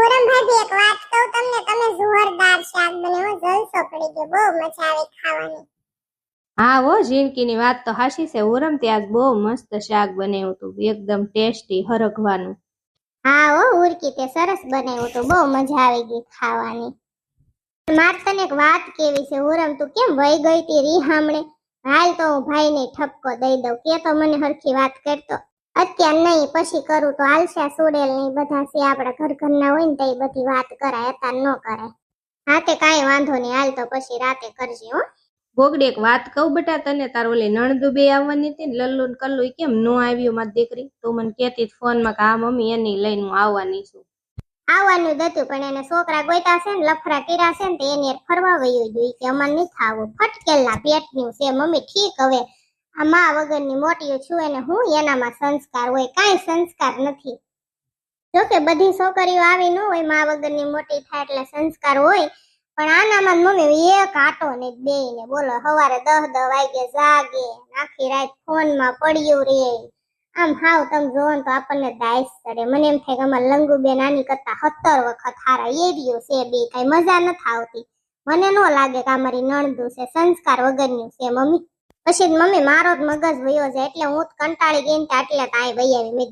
પૂરમ ભાભી એક વાત કહું તમને, તમે જોરદાર શાક બનાવ્યો, જલસો પડી ગયો, બહુ મજા આવી ખાવાની. હા હો, ઝીણકીની વાત તો હાચી છે. ઉરમ ત્યાં બહુ મસ્ત શાક બનાવ્યું હતું, એકદમ ટેસ્ટી હરખવાનું. હા હો ઉર્કી, તે સરસ બનાવ્યું હતું, બહુ મજા આવી ગઈ ખાવાની. માર તને એક વાત કેવી છે ઉરમ, તું કેમ વહી ગઈ તી રીહામણે? હાલ તો હું ભાઈને ઠપકો દઈ દઉં, કે તો મને હરખી વાત કરતો. અત્યાર નહીં, પછી કરું તો હાલશે. સુડેલ નહીં બધા છે આપડા ઘરના હોય ને તો એ બધી વાત કરાય, અત્યાર ન કરાય. હા તે કાંઈ વાંધો નહીં, હાલ તો પછી રાતે કરજે હો. ગોગડી એક વાત કહું બેટા તને, તાર ઓલી નણદુ બે આવવાની હતી ને, લલ્લુ ને કલ્લુ, કેમ નો આવ્યું મારી દીકરી? તું મને કહેતી ફોનમાં કે હા મમ્મી એની લઈને હું આવવાની છું. આવવાનું જ હતું, પણ એને છોકરા ગોઈતા છે ને, લફરા કર્યા છે ને, તો એની ફરવા વયું જોઈ કે અમારે નથી આવું. ફટકેલના પેટનું છે મમ્મી. ઠીક, હવે આ મા વગરની મોટી છું, એને હું એનામાં સંસ્કાર હોય? કાંઈ સંસ્કાર નથી. જોકે બધી છોકરીઓ આવી ન હોય, મા વગરની મોટી થાય એટલે સંસ્કાર હોય, પણ આનામાં મમ્મી એક આટો ને બેયને બોલો, સવારે 10 વાગે જાગે, આખી રાત ફોનમાં પડ્યું રે. આમ હાવ તમે જોવો તો આપણને દાઈસ ચડે. મને એમ થાય કે અમારે લંગુબેન આની કરતા 70 વખત હારા એવ્યું છે. બે કઈ મજા નથી આવતી. મને ન લાગે કે અમારી નણદુ છે સંસ્કાર વગરનું છે મમ્મી. પછી મમ્મી મારો જ મગજ વયો જાય, એટલે હું કંટાળી ગઈ ને એટલે તાઈ વહી આવી. મેં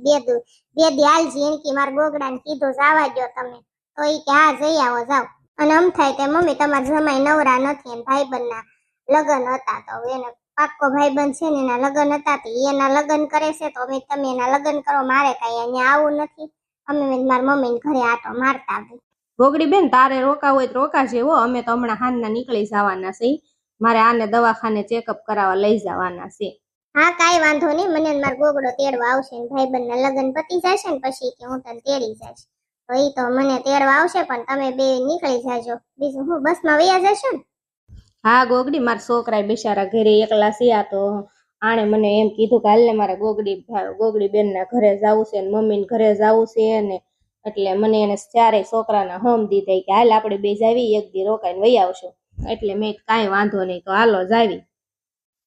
બે દી હાલ ઝીણકી મારા ગોગડાને કીધું જવા દો તમે, તો ઈ કે હા જઈ આવો જાવ. અને આમ થાય કે મમ્મી તમારા જમાઈ નવરા નથી, અને ભાઈબંધના લગ્ન હતા, તો એને પાક્કો ભાઈબંધ છે ને એના લગ્ન હતા, તો એના લગ્ન કરે છે, તો અમે તમે એના લગ્ન કરો, મારે કઈ અહીંયા આવું નથી. અમે મારા મમ્મીને ઘરે આટો મારતા આવી. ગોગડી બેન, તારે રોકા હોય તો રોકા જેવો, અમે તો હમણાં હાંજના નીકળી જવાના છે. મારે આને દવાખાને ચેકઅપ કરાવવા લઈ જવાના છે. હા કાંઈ વાંધો નહીં, મને મારો ગોગડો તેડવા આવશે ને ભાઈબંધના લગ્ન પતી જશે ને પછી કે હું તને તેડી જઈશ, તો ઈ તો મને તેડવા આવશે, પણ તમે બે નીકળી જાજો. બીજું હું બસમાં વયા જશો ને? હા ગોગડી, મારા છોકરા બિચારા ઘરે એકલા છે, તો આણે મને એમ કીધું કે હાલને મારે ગોગડી બેનના ઘરે જવું છે ને મમ્મીને ઘરે જવું છે ને, એટલે મને એને ચારેય છોકરાના હમ દીધા કે હાલ આપણે બે જાવી, એક દી રોકાઈને વહી આવશું. એટલે મેં કાંઈ વાંધો નહીં, તો હાલો જાવી.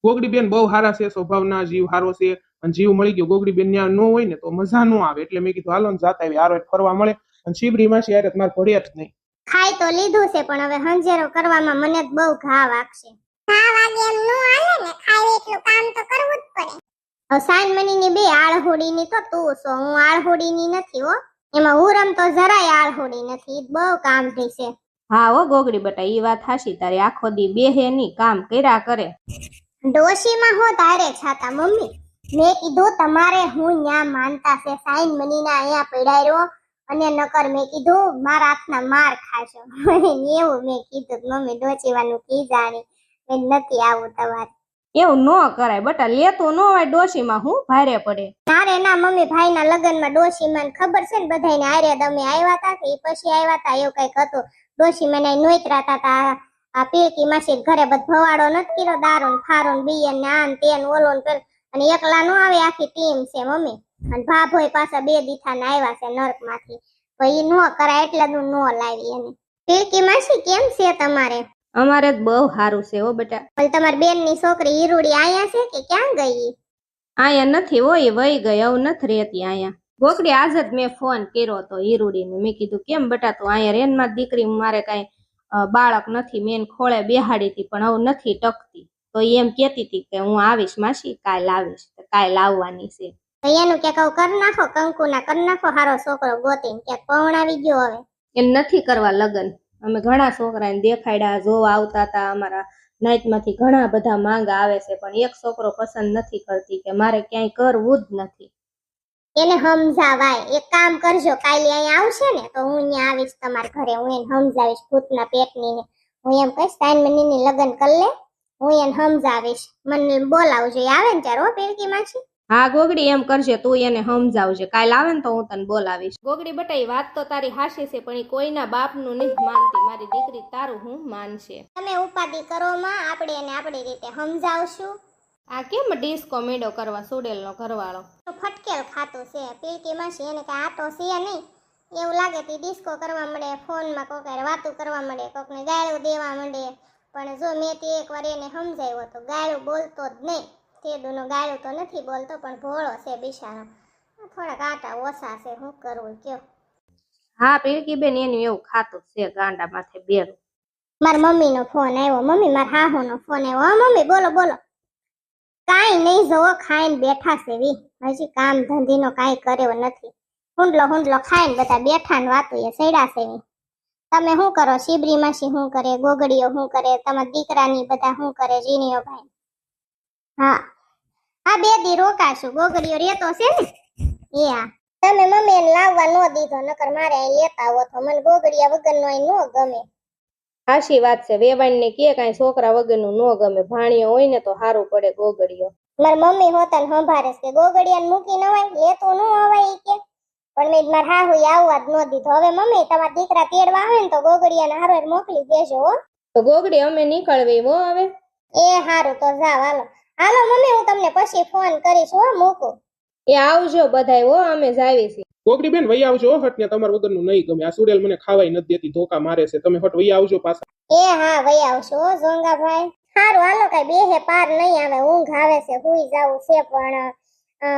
ગોગડી બેન બહુ સારા છે, સ્વભાવના, જીવ સારો છે, અને જીવ મળી ગયો. ગોગડી બેન ત્યાં ન હોય ને તો મજા ન આવે, એટલે મેં કીધું હાલો ને જાતા આવી, હારો ફરવા મળે. અને શિબરી માસી યારે મારે ભળ્યા જ નહીં. ખાઈ તો લીધું છે, પણ હવે હંજેરો કરવામાં મને જ બહુ ઘા વાગશે. ઘા વાગે એમ નો હાલે ને, ખાઈ એટલું કામ તો કરવું જ પડે. હવે સાઈન મનીની બે આળહોડીની તો તું છો, હું આળહોડીની નથી હો. એમાં ઉરમ તો જરાય આળહોડી નથી, બહુ કામ થઈ છે. હા હો ગોગડી બેટા, ઈ વાત હાચી તારી, આખો દી બેહે ની, કામ કર્યા કરે. ડોશીમાં હો તારે છાતા મમ્મી. મેં કીધું તમારે હું ન્યા માનતા છે સાઈન મનીના અહીંયા પડાર્યો, અને નકર મેં કીધું મારા હાથના માર ખાશો. એવું મેં કીધું મમ્મી ડોશીવાનું કી જાણી, મેં નથી આવું તમારે. એવું ન કરાય બટા, લેતું ન હોય ડોશીમાં હું ભારે પડે. તારે ના મમ્મી, ભાઈના લગ્નમાં ડોશીમાં ખબર છે ને બધાને આરે તમે આવ્યા હતા કે પછી આવ્યા હતા, એવું કઈક હતું. ડોશીમાં નોતરા હતા, આ પેકી માસી ઘરે બધો ભવાડો નથી કર્યો, દારૂ ફારૂ બિયન ને આન તેન ઓલો ને, અને એકલા નો આવે, આખી ટીમ છે મમ્મી. અને ભાભોય પાછા 2 દીથા ને આવ્યા છે નર્ક માંથી, તો ઈ નો કરાય એટલે નું નો લાવી એને. પેકી માસી કેમ છે તમારે? અમારે જ બહુ સારું છે હો બેટા. પણ તમારી બેન ની છોકરી હીરુડી આયા છે કે ક્યાં ગઈ? આયા નથી હોય, વહી ગઈ, આવું નથી રહેતી આયા. ગોકડી આજ જ મેં ફોન કર્યો હતો હીરુડીને, મેં કીધું કેમ બેટા તું આયા રેન, માં દીકરી મારે કઈ બાળક નથી, મેં ખોળે બેહાડી હતી પણ હવે નથી ટકતી, તો એમ કેતી હતી કે હું આવીશ માસી, કાલ આવીશ. કાલ આવવાની છે. એનું કે કહું કર નાખો, કંકુના કર નાખો, હારો છોકરો ગોતીને ક્યાંક પવણાવી ગયો. હવે એમ નથી કરવા લગ્ન. અમે ઘણા છોકરાને દેખાડ્યા, જોવા આવતા હતા, અમારા નાઈટમાંથી ઘણા બધા માંગા આવે છે, પણ એક છોકરો પસંદ નથી કરતી, કે મારે ક્યાંય કરવું જ નથી. એને સમજાવાય. એક કામ કરજો, કાલે અહીંયા આવશે ને તો હું અહીંયા આવીશ તમારા ઘરે, હું એને સમજાવીશ ભૂતના પેટની ને. હું એમ કહીશ સાઈન મનીની લગ્ન કરી લે, હું એને સમજાવીશ. મને બોલાવજો આવે ને ત્યારે હો પેલકી માસી. હા ગોગડી એમ કરજે, તું એને સમજાવજે, કાલ આવે ને તો હું તને બોલાવીશ. ગોગડી બેટા એ વાત તો તારી હાશી છે, પણ એ કોઈના બાપનું નથી માનતી. મારી દીકરી તારું હું માનશે. તમે ઉપાધિ કરો માં, આપણે એને આપણી રીતે સમજાવશું. આ કેમ ડિસ્કો મેડો કરવા સુડેલનો ઘરવાળો ફટકેલ ખાતું છે પેલકી માસી, એને કઈ આટો છે નહીં. એવું લાગે કે ડિસ્કો કરવા મળે, ફોનમાં કોક વાતું કરવા મળે, કોકને ગાળું દેવા મળે. પણ જો મેં તે એકવાર એને સમજાવ્યો તો ગાળું બોલતો જ નહીં. તેડુનો ગાળું તો નથી બોલતો, પણ ભોળો છે બિચારો, થોડાક આટા ઓછા છે, શું કરવું કયો. હા પીળકી બેન એનું એવું ખાતું છે ગાંડા માથે બેરું. મારા મમ્મીનો ફોન આવ્યો. મમ્મી મારા હાહુનો ફોન આવ્યો. હા મમ્મી બોલો બોલો. કાંઈ નહીં જોવો ખાઈને બેઠા છે વી. હજી કામ ધંધીનો કાંઈ કર્યો નથી. હુંડલો ખાઈને બધા બેઠા ને વાતો એ સડ્યા છે વી. તમે શું કરો? શિબરી માસી શું કરે? ગોગડીઓ શું કરે? તમારા દીકરાની બધા શું કરે? જીણીઓ ભાઈ. હા આ 2 દી રોકાશું. ગોગડીઓ રેતો છે ને એ હા. તમે મમ્મી એને લાવવા ન દીધો, નકર મારે અહીં લેતા આવો તો. મને ગોગડિયા વગરનો અહીં ન ગમે. સાચી વાત છે. વેવાણ ને કે કાંઈ છોકરા વગરનું ન ગમે. ભાણિયો હોય ને તો સારું પડે ગોગડીયો. મારી મમ્મી હોતન સંભારે છે કે ગોગડિયાને મૂકી ન હોય, લેતું ન અવાય ઈ કે. પણ મેં મારા હાહુ આવવા જ ન દીધો. હવે મમ્મી તમારા દીકરા તેડવા આવે ને તો ગોગડિયાને હારો મોકલી દેજો હો. તો ગોગડી અમે નીકળવી હો હવે. એ હારું તો જાવ હાલો. હાલો મમ્મી હું તમને પછી ફોન કરીશ હો. મૂકું. એ આવજો બધાય હો, અમે જાવી છીએ. ગોગડી બેન વહી આવજો હો. હટ ને તમારા વગરનું નહીં ગમે. આ સુડેલ મને ખાવાય નથી દેતી, ધોકા મારે છે. તમે હટ વહી આવજો પાછા. એ હા વહી આવશો હો જોંગાભાઈ. હારું હાલો કઈ બેહે પાર નહીં આવે. ઊંઘ આવે છે, હુઈ જાવું છે. પણ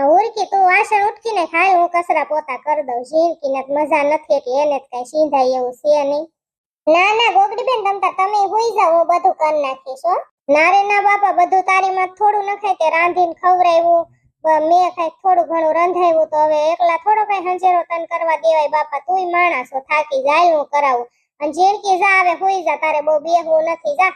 હુરકી તું વાસણ ઉટકીને ખાય, હું કચરા પોતા કરી દઉં. ઝીણકીને મજા નથી એટલે એને જ કઈ સીંધાય એવું છે નહીં. ના ના ગોગડી બેન તમે હુઈ જાવ, હું બધું કરી નાખીશ હો. ના રે ના બાપા, બધું તારી માં થોડું નખાય. તે રાંધીને ખવરાવ્યું, મેં કઈ થોડું ઘણું રંધાવ્યું, તો હવે એકલા થોડો કઈ હંજેરો તન કરવા દેવાય બાપા. તુંય માણસો થાકી જાય, હું કરાવું. અને ઝીણકી જા હવે હુઈ જા, તારે બહુ બેહવું નથી. જા